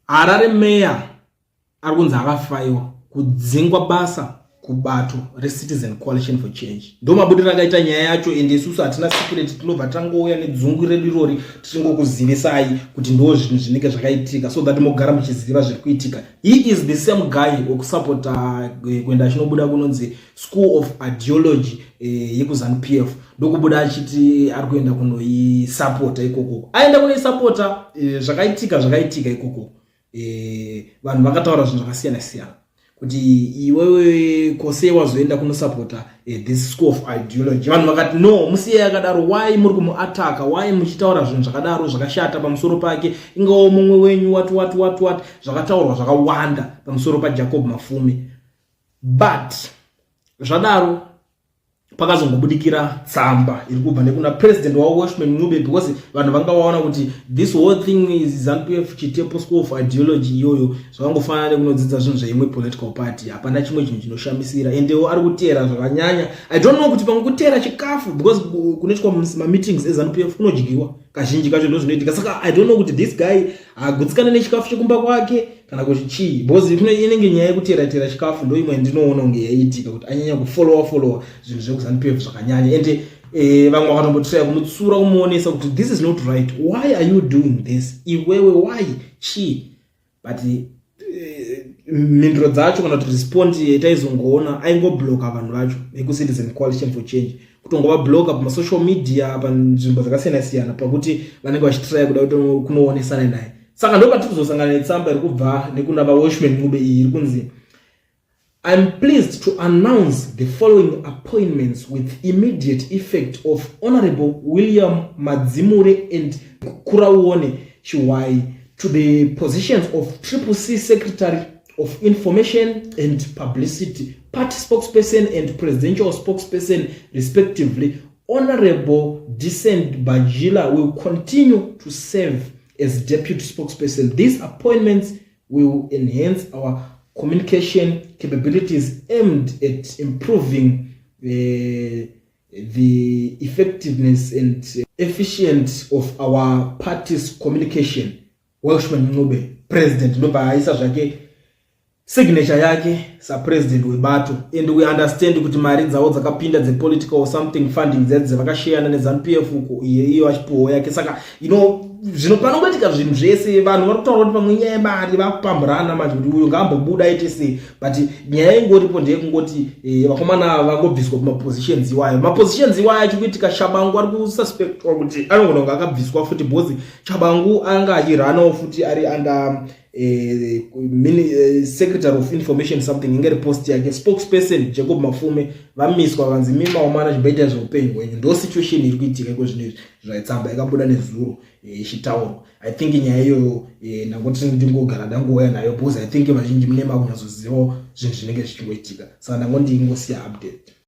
Harare Mayor ari kunzi akafaiwa kudzingwa basa kubato reCitizen Coalition for Change. Ndo mabudiro akaita nyaya yacho, ende isusu hatina secret, tinobva tangouya nedzungu redu irori tichingokuzivisai kuti ndo zvinhu zvinenge zvakaitika, so that mogara muchiziva zviri kuitika. He is the same guy wokusapota kuenda achinobuda kunonzi School of Ideology yekuZANU-PF, ndokubuda achiti ari kuenda kunoisapota ikoko. Aenda kunoisapota zvakaitika ikoko. Vanhu vakataura zvinhu zvakasiyana siyana kuti iwewe kose wazoenda kunosapota this School of Ideology. Vanhu vakati no, musiye yakadaro, why muri kumuataka, why muchitaura zvinhu zvakadaro zvakashata pamusoro pake, ingawo mumwe wenyu what zvakataurwa zvakawanda pamusoro paJacob Mafume. But zvadaro pakazongobudikira tsamba iri kubva nekuna president wa Welshman Ncube, because vanhu vanga vaona kuti this whole thing is ZANU-PF Chitepo School of Ideology iyoyo zvakangofanana nekunodzidza zvinhu zveimwe political party, hapana chimwe chinhu chinoshamisira, endewo ari kutera zvakanyanya. I don't know kuti pamwe kutera chikafu, because kunoitwa meetings eZANU-PF kunodyiwa kazhinji kacho ndo zvinoitika. Saka I don't know kuti this guy agutsikana nechikafu chekumba kwake kana kuti chii, because inenge nyaya yekutera chikafu ndo imwe ndinoona kunge yaitika kuti anyanya kufollowa zvinhu zvekuZANU-PF zvakanyanya. Ende vamwe vakatombotsaya kumutsura kumuonesa kuti this is not right, why are you doing this, iwewe why chii. But mhinduro dzacho kana kuti respond yetaizongoona aingobloka vanhu vacho vekuCitizen Coalition for Change, kutongova bloka pamasocial media panzvimbo dzakasiyana siyana pakuti vanenge vachitraya kuda kuti kunoonesana naye. Saka ndo patiri kuzosangana netsamba iri kubva nekuna vaWelshman Ncube iyi iri kunzi I'm pleased to announce the following appointments with immediate effect of Honorable William Madzimure and Kurauone Chiwai to the positions of CCC Secretary of Information and Publicity, Party Spokesperson and Presidential Spokesperson respectively. Honorable Decent Bajila will continue to serve as Deputy Spokesperson. These appointments will enhance our communication capabilities aimed at improving the effectiveness and efficiency of our party's communication. Welshman Ncube, President, ndoba aisa zvake signature yake sa president webato, and we understand kuti mari dzawo dzakapinda dze political or something funding dzedze vakashare neZANU-PF uko iyo achipowo yake. Saka zvino panongoitika zvinhu zvese vanhu vari kutaura kuti pamwe nyaya yemari vakupamburana manje kuti uyu ngaambobuda aite sei, but nyaya ingoripo ndeyekungoti vakomana vangobviswa kumapositions iwayo. Mapositions iwayo achikuitika, Shabangu ari kususpectwa kuti anogona kunge akabviswa futi, because Shabangu anga achiranawo futi ari under Secretary of Information something, ingeri post yake spokesperson Jacob Mafume vamiswa vanzi mima omana chibaita zveupenyu hwenyu. Ndo situation iri kuitika iko zvinezvi zvaitsamba yakabuda nezuro ichitaurwa. I think nyaya iyoyo ndangoti ndingogara ndangouya nayo, because I think vazhinji mune makunyazozivawo zvinhu zvinenge zvichingoitika, saka ndangoti ndingosiya update.